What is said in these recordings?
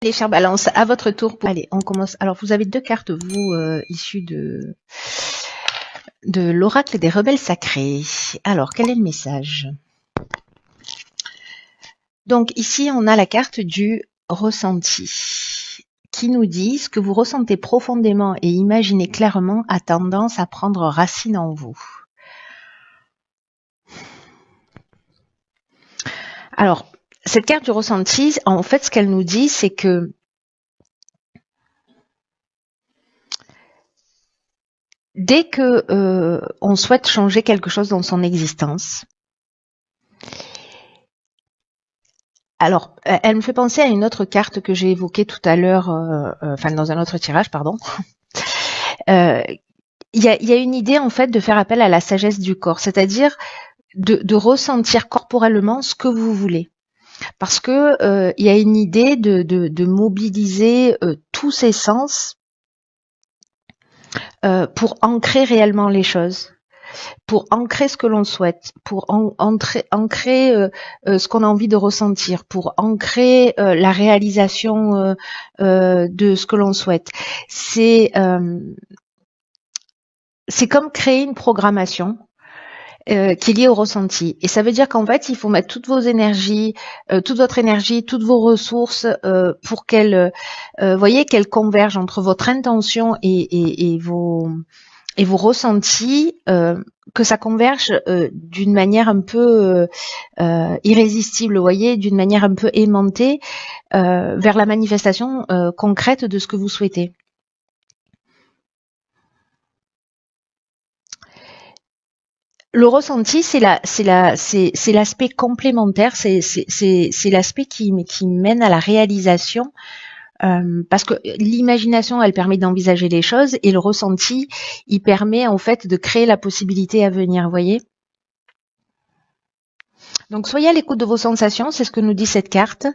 Les chers balances, à votre tour. Allez, on commence. Alors, vous avez deux cartes, vous, issues de l'oracle des rebelles sacrés. Alors, quel est le message? Donc, ici, on a la carte du ressenti, qui nous dit ce que vous ressentez profondément et imaginez clairement a tendance à prendre racine en vous. Alors, cette carte du ressenti, en fait, ce qu'elle nous dit, c'est que dès que on souhaite changer quelque chose dans son existence, alors, elle me fait penser à une autre carte que j'ai évoquée tout à l'heure, enfin dans un autre tirage, pardon. Il y a une idée en fait de faire appel à la sagesse du corps, c'est-à-dire de ressentir corporellement ce que vous voulez. Parce que il y a une idée de mobiliser tous ses sens pour ancrer réellement les choses, pour ancrer ce que l'on souhaite, pour ancrer ce qu'on a envie de ressentir, pour ancrer la réalisation de ce que l'on souhaite. C'est comme créer une programmation qui est liée au ressenti. Et ça veut dire qu'en fait, il faut mettre toutes vos énergies, toute votre énergie, toutes vos ressources pour qu'elles convergent entre votre intention et vos ressentis, que ça converge d'une manière un peu irrésistible, vous voyez, d'une manière un peu aimantée vers la manifestation concrète de ce que vous souhaitez. Le ressenti, c'est l'aspect complémentaire, c'est l'aspect qui mène à la réalisation, parce que l'imagination, elle permet d'envisager les choses, et le ressenti, il permet en fait de créer la possibilité à venir, vous voyez. Donc soyez à l'écoute de vos sensations, c'est ce que nous dit cette carte,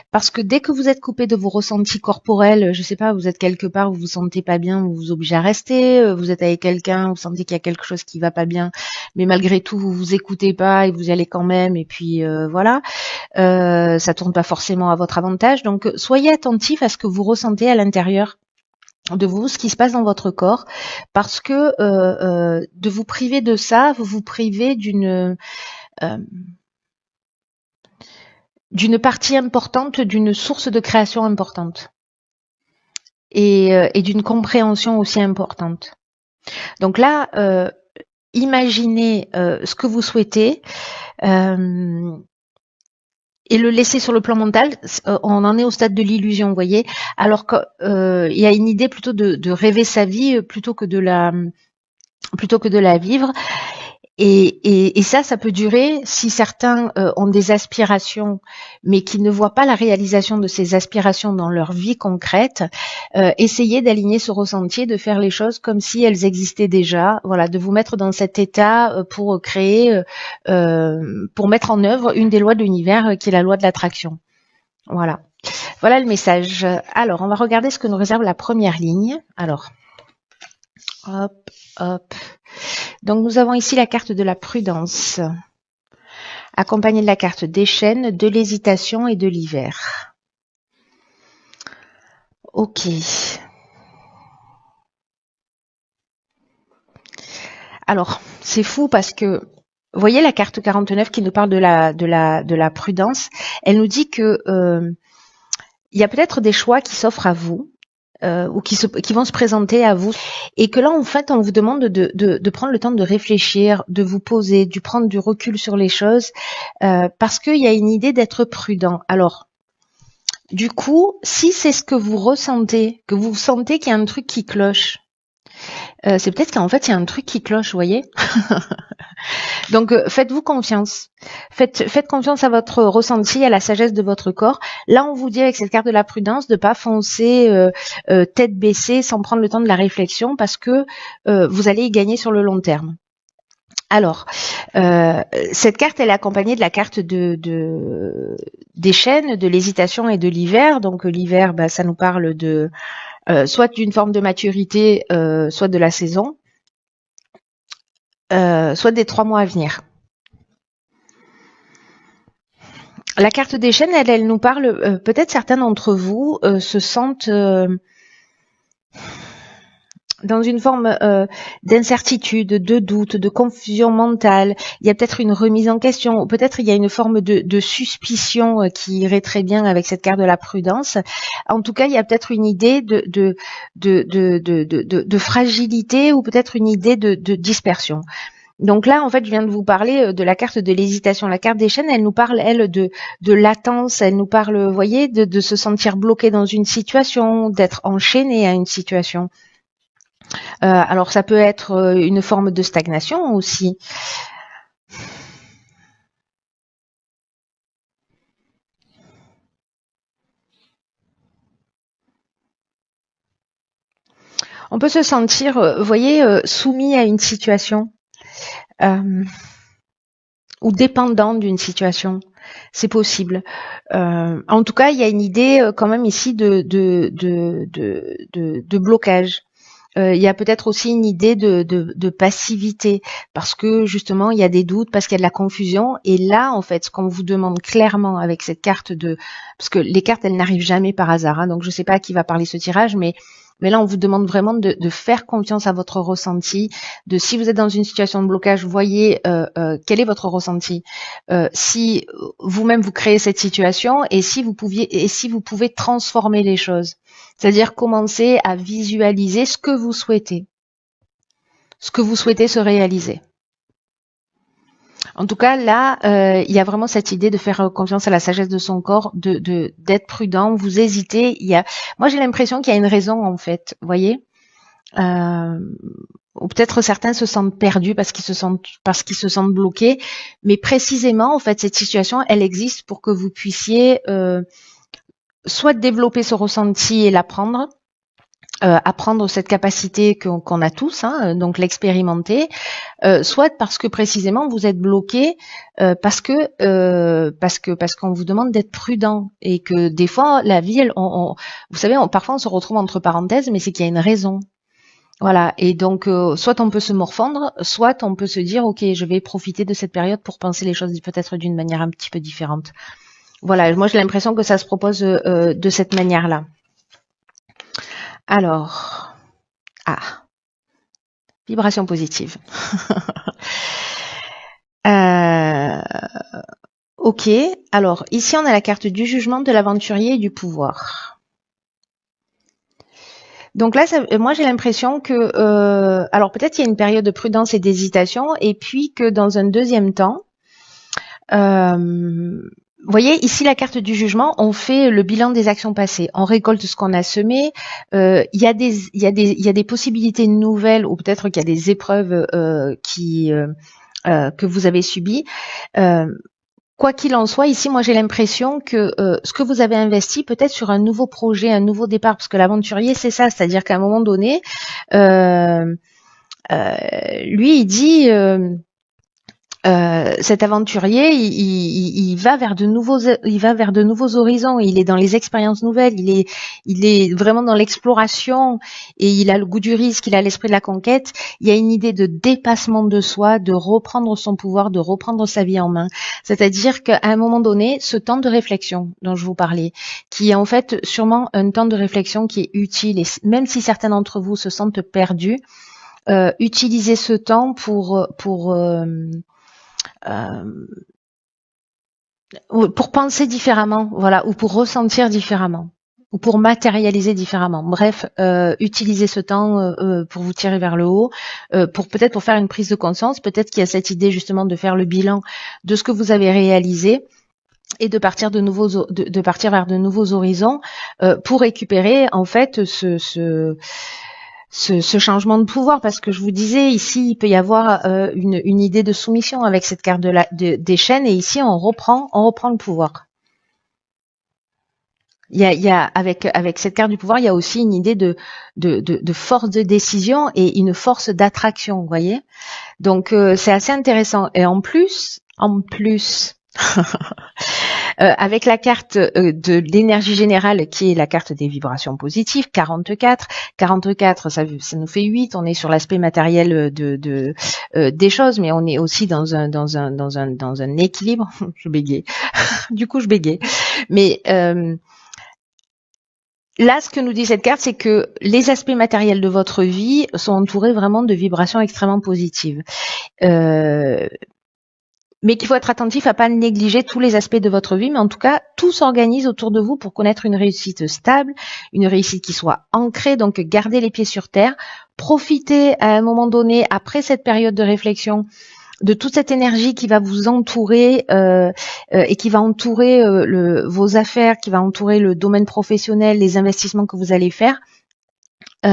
parce que dès que vous êtes coupé de vos ressentis corporels, je sais pas, vous êtes quelque part, vous vous sentez pas bien, vous vous obligez à rester, vous êtes avec quelqu'un, vous sentez qu'il y a quelque chose qui va pas bien, mais malgré tout vous vous écoutez pas et vous y allez quand même, et puis voilà, ça tourne pas forcément à votre avantage. Donc soyez attentif à ce que vous ressentez à l'intérieur de vous, ce qui se passe dans votre corps, parce que de vous priver de ça, vous vous privez d'une partie importante, d'une source de création importante et d'une compréhension aussi importante. Donc là, imaginez ce que vous souhaitez et le laisser sur le plan mental. On en est au stade de l'illusion, vous voyez, alors qu'il y a une idée plutôt de rêver sa vie plutôt que de la vivre. Et ça peut durer si certains ont des aspirations, mais qui ne voient pas la réalisation de ces aspirations dans leur vie concrète. Essayez d'aligner ce ressenti, de faire les choses comme si elles existaient déjà. Voilà, de vous mettre dans cet état pour créer, pour mettre en œuvre une des lois de l'univers qui est la loi de l'attraction. Voilà. Voilà le message. Alors, on va regarder ce que nous réserve la première ligne. Alors, hop, hop. Donc nous avons ici la carte de la prudence, accompagnée de la carte des chênes, de l'hésitation et de l'hiver. Ok. Alors, c'est fou parce que, vous voyez la carte 49 qui nous parle de la prudence, elle nous dit que il y a peut-être des choix qui s'offrent à vous, ou qui vont se présenter à vous, et que là en fait on vous demande de prendre le temps de réfléchir, de vous poser, de prendre du recul sur les choses, parce qu'il y a une idée d'être prudent. Alors du coup, si c'est ce que vous ressentez, que vous sentez qu'il y a un truc qui cloche, c'est peut-être qu'en fait il y a un truc qui cloche, vous voyez. Donc faites-vous confiance. Faites confiance à votre ressenti, à la sagesse de votre corps. Là, on vous dit avec cette carte de la prudence de pas foncer tête baissée sans prendre le temps de la réflexion, parce que vous allez y gagner sur le long terme. Alors, cette carte, elle est accompagnée de la carte des chênes, de l'hésitation et de l'hiver. Donc l'hiver, ça nous parle de soit d'une forme de maturité, soit de la saison. Soit des 3 mois à venir. La carte des chaînes, elle nous parle, peut-être certains d'entre vous se sentent dans une forme d'incertitude, de doute, de confusion mentale. Il y a peut-être une remise en question, ou peut-être il y a une forme de suspicion qui irait très bien avec cette carte de la prudence. En tout cas, il y a peut-être une idée de fragilité, ou peut-être une idée de dispersion. Donc là, en fait, je viens de vous parler de la carte de l'hésitation. La carte des chaînes, elle nous parle, elle, de latence. Elle nous parle, vous voyez, de se sentir bloqué dans une situation, d'être enchaîné à une situation. Alors, ça peut être une forme de stagnation aussi. On peut se sentir, vous voyez, soumis à une situation ou dépendant d'une situation. C'est possible. En tout cas, il y a une idée quand même ici de blocage. Il y a peut-être aussi une idée de passivité, parce que justement il y a des doutes, parce qu'il y a de la confusion. Et là, en fait, ce qu'on vous demande clairement avec cette carte parce que les cartes, elles n'arrivent jamais par hasard, hein, donc je ne sais pas à qui va parler ce tirage, mais là, on vous demande vraiment de faire confiance à votre ressenti, de si vous êtes dans une situation de blocage, voyez quel est votre ressenti. Si vous-même vous créez cette situation, et si vous pouvez transformer les choses. C'est-à-dire commencer à visualiser ce que vous souhaitez se réaliser. En tout cas, là, il y a vraiment cette idée de faire confiance à la sagesse de son corps, d'être prudent. Vous hésitez. Moi, j'ai l'impression qu'il y a une raison en fait. Vous voyez, ou peut-être certains se sentent perdus parce qu'ils se sentent bloqués. Mais précisément, en fait, cette situation, elle existe pour que vous puissiez soit développer ce ressenti et l'apprendre. Apprendre cette capacité qu'on a tous, hein, donc l'expérimenter, soit parce que précisément vous êtes bloqué parce qu'on vous demande d'être prudent, et que des fois la vie, vous savez, parfois on se retrouve entre parenthèses, mais c'est qu'il y a une raison. Voilà, et donc soit on peut se morfondre, soit on peut se dire ok, je vais profiter de cette période pour penser les choses peut-être d'une manière un petit peu différente. Voilà, moi j'ai l'impression que ça se propose de cette manière-là. Alors, vibration positive. Ok, alors ici on a la carte du jugement, de l'aventurier et du pouvoir. Donc là, moi j'ai l'impression que, alors peut-être il y a une période de prudence et d'hésitation, et puis que dans un deuxième temps, vous voyez, ici, la carte du jugement, on fait le bilan des actions passées. On récolte ce qu'on a semé. Il y a des possibilités nouvelles, ou peut-être qu'il y a des épreuves que vous avez subies. Quoi qu'il en soit, ici, moi, j'ai l'impression que ce que vous avez investi, peut-être sur un nouveau projet, un nouveau départ, parce que l'aventurier, c'est ça, c'est-à-dire qu'à un moment donné, lui, il dit... cet aventurier, il va vers de nouveaux horizons. Il est dans les expériences nouvelles. Il est vraiment dans l'exploration, et il a le goût du risque. Il a l'esprit de la conquête. Il y a une idée de dépassement de soi, de reprendre son pouvoir, de reprendre sa vie en main. C'est-à-dire qu'à un moment donné, ce temps de réflexion dont je vous parlais, qui est en fait sûrement un temps de réflexion qui est utile, et même si certains d'entre vous se sentent perdus, utilisez ce temps pour penser différemment, voilà, ou pour ressentir différemment, ou pour matérialiser différemment. Bref, utilisez ce temps pour vous tirer vers le haut, pour faire une prise de conscience. Peut-être qu'il y a cette idée justement de faire le bilan de ce que vous avez réalisé, et de partir vers de nouveaux horizons pour récupérer en fait ce changement de pouvoir, parce que je vous disais, ici, il peut y avoir une idée de soumission avec cette carte des chaînes, et ici, on reprend le pouvoir. Il y a avec cette carte du pouvoir, il y a aussi une idée de force de décision et une force d'attraction, vous voyez. Donc, c'est assez intéressant. Et en plus, Avec la carte de l'énergie générale qui est la carte des vibrations positives, 44. 44, ça nous fait 8. On est sur l'aspect matériel des choses, mais on est aussi dans un équilibre. Je bégaye. Du coup, je bégaye. Mais là, ce que nous dit cette carte, c'est que les aspects matériels de votre vie sont entourés vraiment de vibrations extrêmement positives. Mais qu'il faut être attentif à pas négliger tous les aspects de votre vie, mais en tout cas, tout s'organise autour de vous pour connaître une réussite stable, une réussite qui soit ancrée, donc gardez les pieds sur terre, profitez à un moment donné, après cette période de réflexion, de toute cette énergie qui va vous entourer et qui va entourer vos affaires, qui va entourer le domaine professionnel, les investissements que vous allez faire, et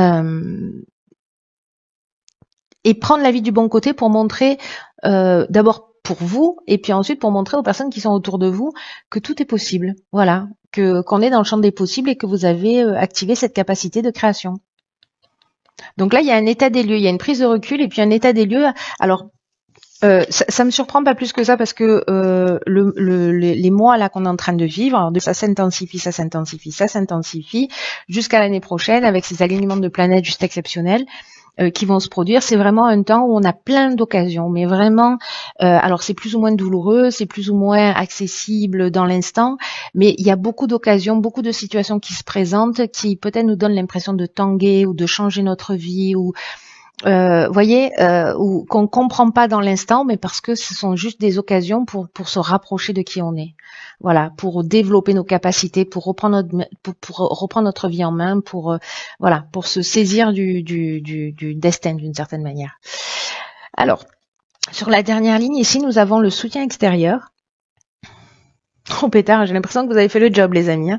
prendre la vie du bon côté pour montrer d'abord pour vous et puis ensuite pour montrer aux personnes qui sont autour de vous que tout est possible. Voilà, qu'on est dans le champ des possibles et que vous avez activé cette capacité de création. Donc là, il y a un état des lieux, il y a une prise de recul et puis un état des lieux. Alors ça me surprend pas plus que ça parce que les mois là qu'on est en train de vivre, ça s'intensifie jusqu'à l'année prochaine avec ces alignements de planètes juste exceptionnels qui vont se produire. C'est vraiment un temps où on a plein d'occasions, mais vraiment, alors c'est plus ou moins douloureux, c'est plus ou moins accessible dans l'instant, mais il y a beaucoup d'occasions, beaucoup de situations qui se présentent, qui peut-être nous donnent l'impression de tanguer ou de changer notre vie ou voyez, ou qu'on comprend pas dans l'instant, mais parce que ce sont juste des occasions pour se rapprocher de qui on est. Voilà, pour développer nos capacités, pour reprendre notre vie en main, pour voilà, pour se saisir du destin d'une certaine manière. Alors, sur la dernière ligne ici, nous avons le soutien extérieur. Oh pétard, j'ai l'impression que vous avez fait le job, les amis. Hein.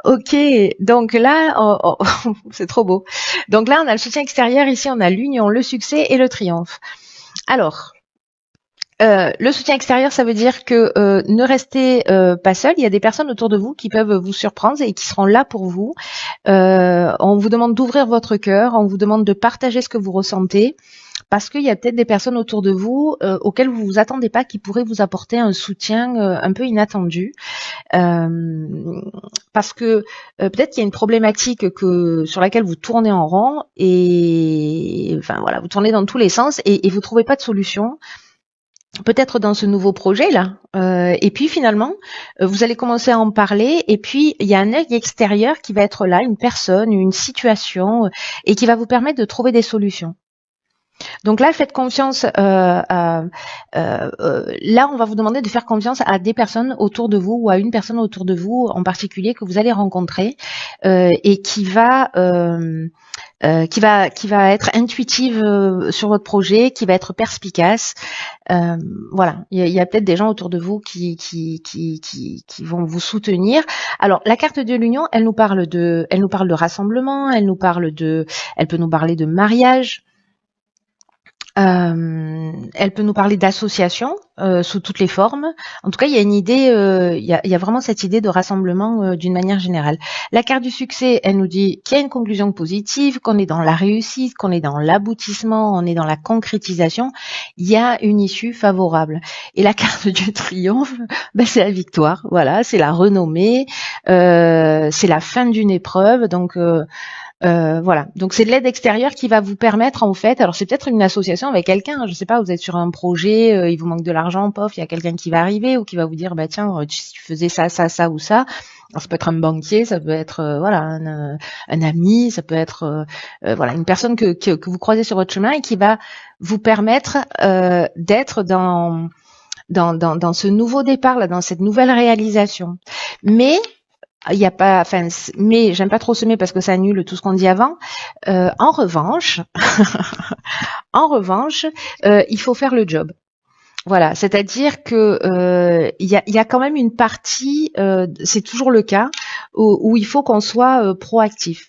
Ok, donc là, c'est trop beau. Donc là, on a le soutien extérieur, ici on a l'union, le succès et le triomphe. Alors, le soutien extérieur, ça veut dire que ne restez pas seul. Il y a des personnes autour de vous qui peuvent vous surprendre et qui seront là pour vous. On vous demande d'ouvrir votre cœur, on vous demande de partager ce que vous ressentez. Parce qu'il y a peut-être des personnes autour de vous auxquelles vous vous attendez pas, qui pourraient vous apporter un soutien un peu inattendu. Parce que peut-être qu'il y a une problématique sur laquelle vous tournez en rond et enfin voilà, vous tournez dans tous les sens et vous trouvez pas de solution. Peut-être dans ce nouveau projet là, et puis finalement vous allez commencer à en parler et puis il y a un œil extérieur qui va être là, une personne, une situation et qui va vous permettre de trouver des solutions. Donc là, faites confiance. Là, on va vous demander de faire confiance à des personnes autour de vous ou à une personne autour de vous en particulier que vous allez rencontrer et qui va être intuitive sur votre projet, qui va être perspicace. Voilà, il y a peut-être des gens autour de vous qui vont vous soutenir. Alors, la carte de l'union, elle nous parle de rassemblement, elle peut nous parler de mariage. Elle peut nous parler d'association sous toutes les formes. En tout cas, il y a une idée, il y a vraiment cette idée de rassemblement d'une manière générale. La carte du succès, elle nous dit qu'il y a une conclusion positive, qu'on est dans la réussite, qu'on est dans l'aboutissement, on est dans la concrétisation. Il y a une issue favorable. Et la carte du triomphe, ben, c'est la victoire. Voilà, c'est la renommée, c'est la fin d'une épreuve. Donc voilà, donc c'est de l'aide extérieure qui va vous permettre en fait, alors c'est peut-être une association avec quelqu'un, je sais pas, vous êtes sur un projet, il vous manque de l'argent, pof, il y a quelqu'un qui va arriver ou qui va vous dire bah tiens, si tu faisais ça ou ça. Alors ça peut être un banquier, ça peut être voilà un ami, ça peut être voilà une personne que vous croisez sur votre chemin et qui va vous permettre d'être dans ce nouveau départ là, dans cette nouvelle réalisation. Mais il y a pas, enfin, mais j'aime pas trop semer parce que ça annule tout ce qu'on dit avant. En revanche, il faut faire le job. Voilà, c'est-à-dire que il y a quand même une partie, c'est toujours le cas, où il faut qu'on soit proactif.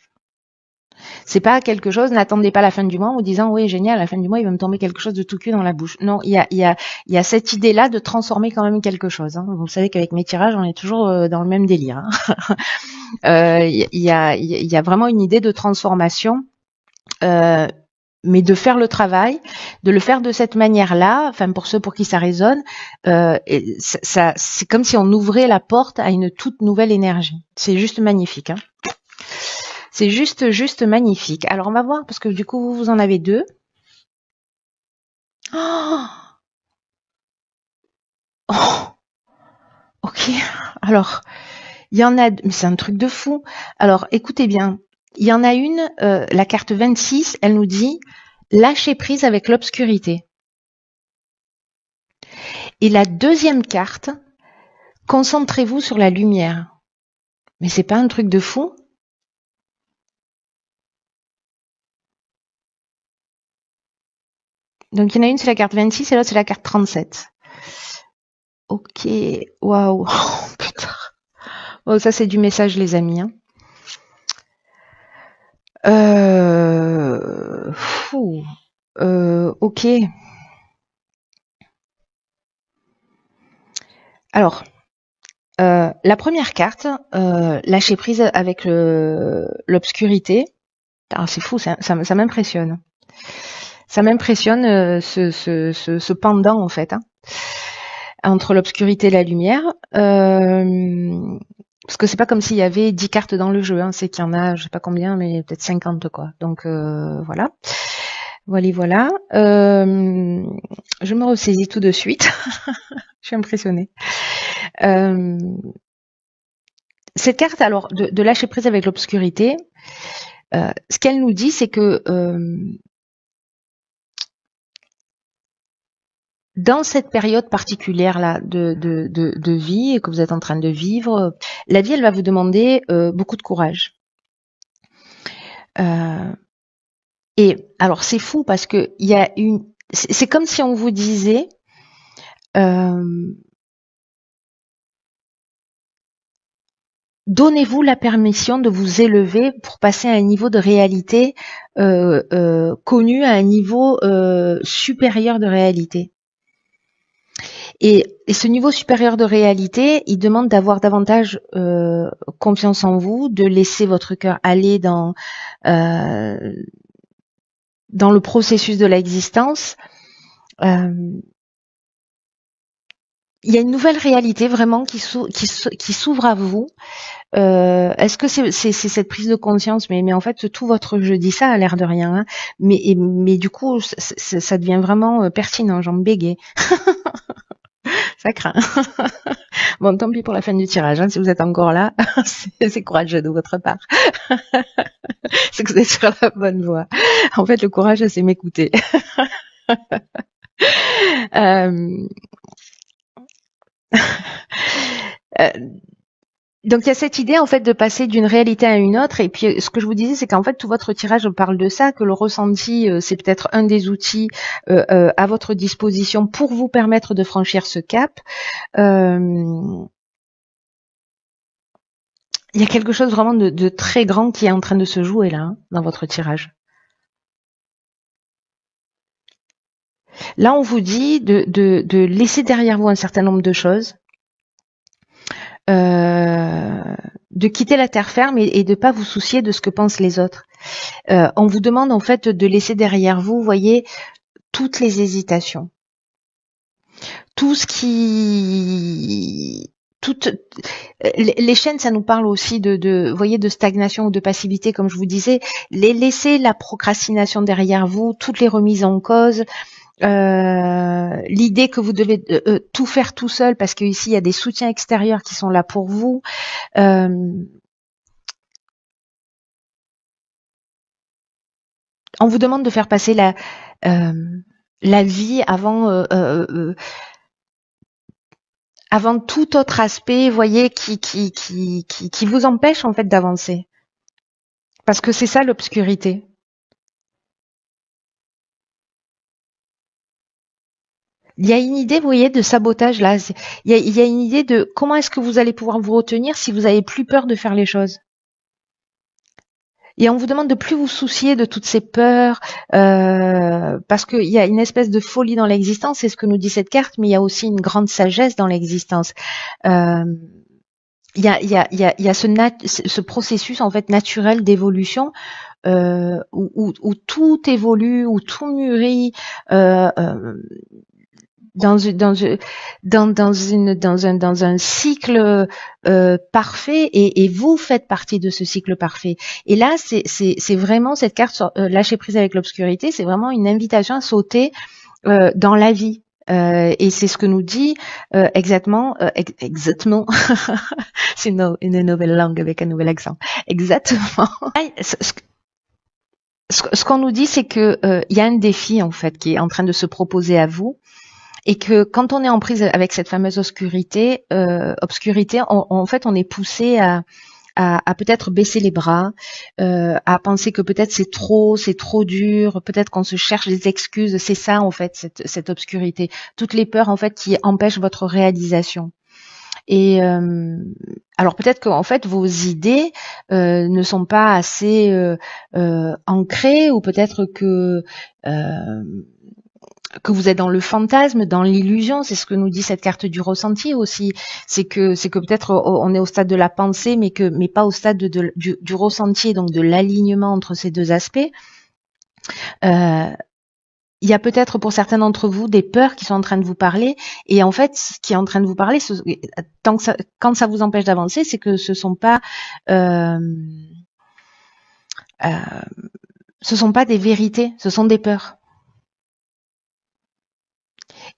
C'est pas quelque chose, n'attendez pas la fin du mois en vous disant oui génial, à la fin du mois il va me tomber quelque chose de tout cuit dans la bouche. Non, il y a cette idée-là de transformer quand même quelque chose. Hein. Vous savez qu'avec mes tirages, on est toujours dans le même délire. Hein. Il y a vraiment une idée de transformation. mais de faire le travail, de le faire de cette manière-là, enfin pour ceux pour qui ça résonne, c'est comme si on ouvrait la porte à une toute nouvelle énergie. C'est juste magnifique. Hein. C'est juste magnifique. Alors on va voir, parce que du coup vous en avez deux. Oh, oh, ok. Alors, il y en a, mais c'est un truc de fou. Alors écoutez bien, il y en a une, la carte 26, elle nous dit lâcher prise avec l'obscurité. Et la deuxième carte, concentrez-vous sur la lumière. Mais c'est pas un truc de fou? Donc il y en a une, c'est la carte 26 et l'autre, c'est la carte 37. Ok, waouh, oh, putain. Oh, ça c'est du message, les amis. Hein. Ok. Alors, la première carte, lâcher prise avec l'obscurité. C'est fou, ça m'impressionne. Ça m'impressionne ce pendant en fait, hein, entre l'obscurité et la lumière. Parce que c'est pas comme s'il y avait 10 cartes dans le jeu, hein, c'est qu'il y en a, je sais pas combien, mais peut-être 50 quoi. Donc voilà. Voilà. Je me ressaisis tout de suite. Je suis impressionnée. Cette carte, alors, de lâcher prise avec l'obscurité, ce qu'elle nous dit, c'est que dans cette période particulière là de vie que vous êtes en train de vivre, la vie, elle va vous demander beaucoup de courage. Et alors, c'est fou parce que il y a c'est comme si on vous disait donnez-vous la permission de vous élever pour passer à un niveau de réalité connu, à un niveau supérieur de réalité. Et ce niveau supérieur de réalité, il demande d'avoir davantage confiance en vous, de laisser votre cœur aller dans le processus de l'existence. Il y a une nouvelle réalité vraiment qui s'ouvre à vous. Est-ce que c'est cette prise de conscience, mais en fait tout votre jeu dit ça a l'air de rien, hein, mais du coup ça devient vraiment pertinent, j'en bégaye. Ça craint. Bon, tant pis pour la fin du tirage, hein, si vous êtes encore là, c'est courageux de votre part. C'est que vous êtes sur la bonne voie. En fait, le courage, c'est m'écouter. Donc il y a cette idée en fait de passer d'une réalité à une autre, et puis ce que je vous disais, c'est qu'en fait tout votre tirage parle de ça, que le ressenti c'est peut-être un des outils à votre disposition pour vous permettre de franchir ce cap. Il y a quelque chose vraiment de très grand qui est en train de se jouer là, hein, dans votre tirage. Là, on vous dit de laisser derrière vous un certain nombre de choses, de quitter la terre ferme et de pas vous soucier de ce que pensent les autres. On vous demande en fait de laisser derrière vous, voyez, toutes les hésitations, tout ce qui, toutes les chaînes, ça nous parle aussi voyez, de stagnation ou de passivité, comme je vous disais. Laisser la procrastination derrière vous, toutes les remises en cause. L'idée que vous devez tout faire tout seul parce qu'ici il y a des soutiens extérieurs qui sont là pour vous. On vous demande de faire passer la vie avant tout autre aspect, voyez, qui vous empêche en fait d'avancer. Parce que c'est ça l'obscurité. Il y a une idée, vous voyez, de sabotage là. Il y a une idée de comment est-ce que vous allez pouvoir vous retenir si vous avez plus peur de faire les choses. Et on vous demande de plus vous soucier de toutes ces peurs, parce qu'il y a une espèce de folie dans l'existence, c'est ce que nous dit cette carte, mais il y a aussi une grande sagesse dans l'existence. Il y a ce processus en fait naturel d'évolution où tout évolue, où tout mûrit, euh, euh, dans, une- dans, une- dans un cycle parfait, et vous faites partie de ce cycle parfait. Et là, c'est vraiment cette carte lâcher prise avec l'obscurité, c'est vraiment une invitation à sauter dans la vie. Et c'est ce que nous dit exactement, c'est une nouvelle langue avec un nouvel accent, exactement. Ce qu'on nous dit, c'est que il y a un défi en fait qui est en train de se proposer à vous, et que quand on est en prise avec cette fameuse obscurité, en fait, on est poussé à peut-être baisser les bras, à penser que peut-être c'est trop dur, peut-être qu'on se cherche des excuses. C'est ça en fait, cette obscurité, toutes les peurs en fait qui empêchent votre réalisation. Et alors peut-être qu'en fait vos idées ne sont pas assez ancrées, ou peut-être que vous êtes dans le fantasme, dans l'illusion. C'est ce que nous dit cette carte du ressenti aussi. C'est que peut-être on est au stade de la pensée, mais pas au stade du ressenti, donc de l'alignement entre ces deux aspects. Il y a peut-être pour certains d'entre vous des peurs qui sont en train de vous parler, et en fait, ce qui est en train de vous parler, quand ça vous empêche d'avancer, c'est que euh, euh, ce sont pas des vérités, ce sont des peurs.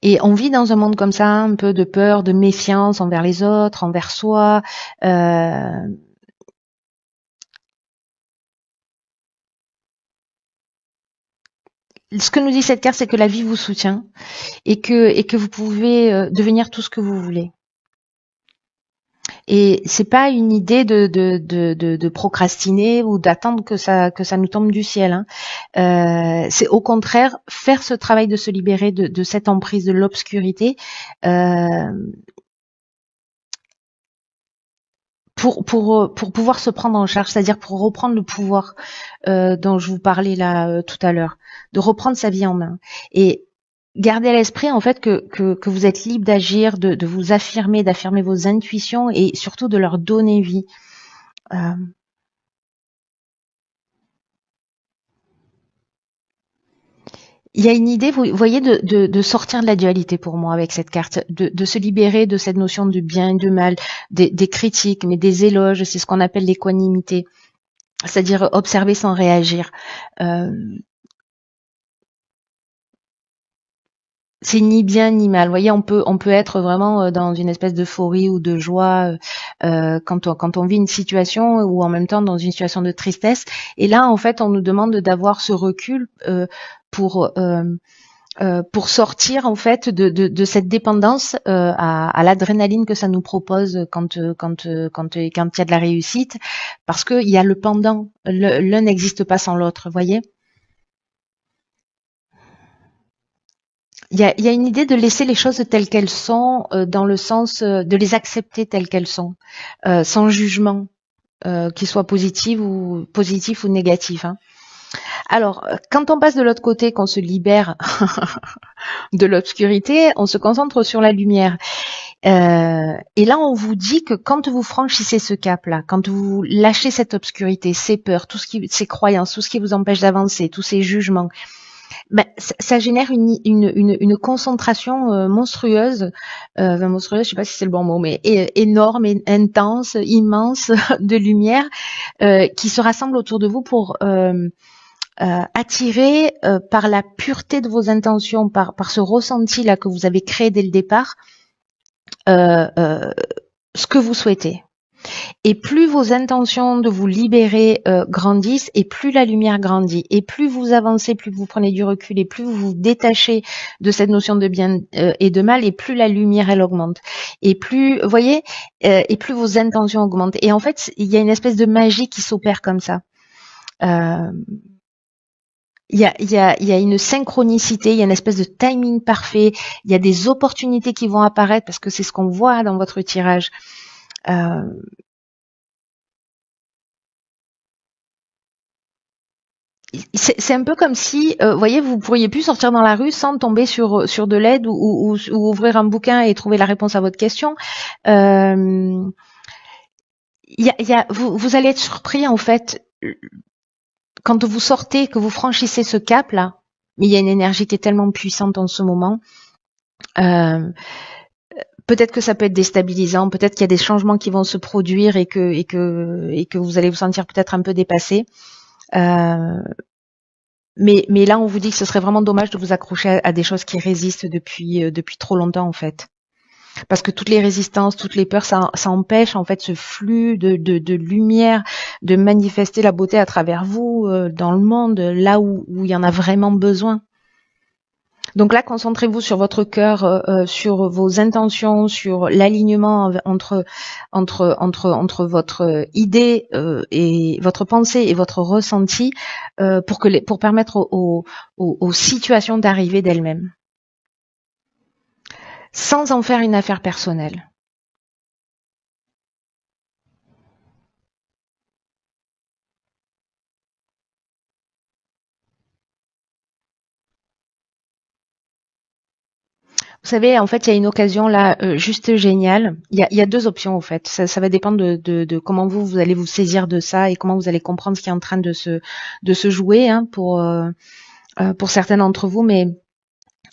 Et on vit dans un monde comme ça, un peu de peur, de méfiance envers les autres, envers soi. Euh, Ce que nous dit cette carte, c'est que la vie vous soutient, et que vous pouvez devenir tout ce que vous voulez. Et c'est pas une idée de procrastiner ou d'attendre que ça nous tombe du ciel, hein. C'est au contraire faire ce travail de se libérer de cette emprise de l'obscurité, euh, pour pouvoir se prendre en charge, c'est-à-dire pour reprendre le pouvoir dont je vous parlais là tout à l'heure, de reprendre sa vie en main. Et gardez à l'esprit en fait que vous êtes libre d'agir, de vous affirmer, d'affirmer vos intuitions, et surtout de leur donner vie. Euh, Il y a une idée, vous voyez, de sortir de la dualité pour moi avec cette carte, de se libérer de cette notion de bien et de mal, des critiques, mais des éloges. C'est ce qu'on appelle l'équanimité, c'est-à-dire observer sans réagir. Euh, c'est ni bien ni mal. Vous voyez, on peut être vraiment dans une espèce d'euphorie ou de joie quand on vit une situation, ou en même temps dans une situation de tristesse. Et là, en fait, on nous demande d'avoir ce recul pour pour sortir en fait de cette dépendance à l'adrénaline que ça nous propose quand il y a de la réussite, parce qu'il y a le pendant. L'un n'existe pas sans l'autre, voyez. Il y a une idée de laisser les choses telles qu'elles sont, dans le sens de les accepter telles qu'elles sont, sans jugement, qu'il soit positif ou négatif, hein. Alors, quand on passe de l'autre côté, qu'on se libère de l'obscurité, on se concentre sur la lumière. Et là, on vous dit que quand vous franchissez ce cap-là, quand vous lâchez cette obscurité, ces peurs, ces croyances, tout ce qui vous empêche d'avancer, tous ces jugements, ben, ça génère une concentration monstrueuse, monstrueuse, je sais pas si c'est le bon mot, mais énorme, et intense, immense de lumière qui se rassemble autour de vous pour attirer par la pureté de vos intentions, par ce ressenti là que vous avez créé dès le départ, euh, euh, ce que vous souhaitez. Et plus vos intentions de vous libérer grandissent, et plus la lumière grandit. Et plus vous avancez, plus vous prenez du recul, et plus vous vous détachez de cette notion de bien et de mal, et plus la lumière, elle augmente. Et plus, vous voyez, et plus vos intentions augmentent. Et en fait, il y a une espèce de magie qui s'opère comme ça. Euh, il y a une synchronicité, il y a une espèce de timing parfait, il y a des opportunités qui vont apparaître, parce que c'est ce qu'on voit dans votre tirage. Euh, c'est un peu comme si, vous voyez, vous pourriez plus sortir dans la rue sans tomber sur de l'aide, ou ouvrir un bouquin et trouver la réponse à votre question. Euh, vous allez être surpris en fait. quand vous sortez, que vous franchissez ce cap-là, mais il y a une énergie qui est tellement puissante en ce moment, euh, peut-être que ça peut être déstabilisant, peut-être qu'il y a des changements qui vont se produire et que vous allez vous sentir peut-être un peu dépassé. Euh, mais là, on vous dit que ce serait vraiment dommage de vous accrocher à des choses qui résistent depuis trop longtemps en fait. Parce que toutes les résistances, toutes les peurs, ça empêche en fait ce flux de lumière, de manifester la beauté à travers vous dans le monde, là où il y en a vraiment besoin. Donc là, concentrez-vous sur votre cœur, sur vos intentions, sur l'alignement entre votre idée et votre pensée et votre ressenti pour permettre aux situations d'arriver d'elles-mêmes, sans en faire une affaire personnelle. Vous savez, en fait, il y a une occasion là juste géniale. Il y a deux options en fait. Ça va dépendre de comment vous allez vous saisir de ça et comment vous allez comprendre ce qui est en train de se jouer hein, pour certains d'entre vous, mais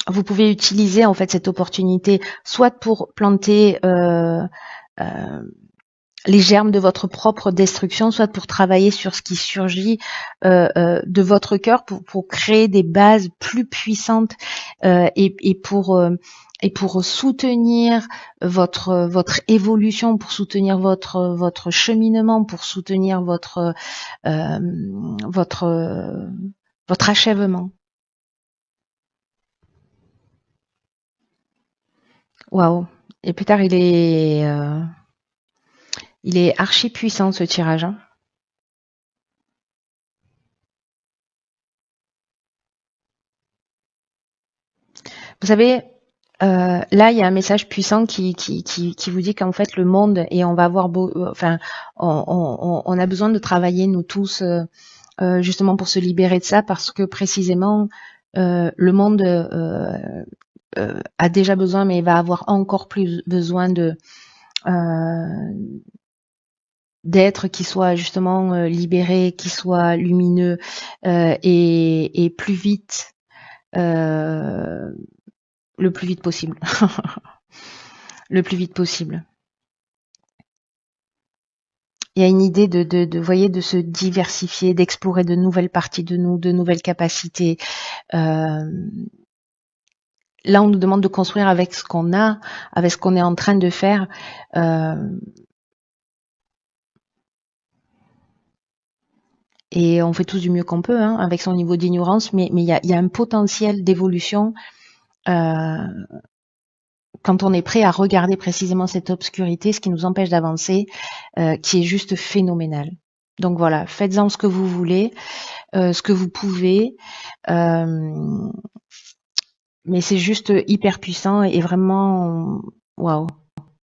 vous pouvez utiliser en fait cette opportunité soit pour planter euh, les germes de votre propre destruction, soit pour travailler sur ce qui surgit de votre cœur pour créer des bases plus puissantes et pour soutenir votre évolution, pour soutenir votre cheminement, pour soutenir euh, votre votre achèvement. Waouh. Et plus tard, il est archi puissant ce tirage. Hein. Vous savez, là, il y a un message puissant qui vous dit qu'en fait, le monde, et on va avoir enfin, on a besoin de travailler, nous tous, justement pour se libérer de ça, parce que précisément, le monde a déjà besoin, mais il va avoir encore plus besoin d'êtres qui soient justement libérés, qui soient lumineux et plus vite, euh, le plus vite possible. Le plus vite possible. Il y a une idée voyez, de se diversifier, d'explorer de nouvelles parties de nous, de nouvelles capacités. Euh, Là, on nous demande de construire avec ce qu'on a, avec ce qu'on est en train de faire. Euh, et on fait tous du mieux qu'on peut, hein, avec son niveau d'ignorance, mais il y a un potentiel d'évolution euh, quand on est prêt à regarder précisément cette obscurité, ce qui nous empêche d'avancer, qui est juste phénoménal. Donc voilà, faites-en ce que vous voulez, ce que vous pouvez, mais c'est juste hyper puissant et vraiment, waouh.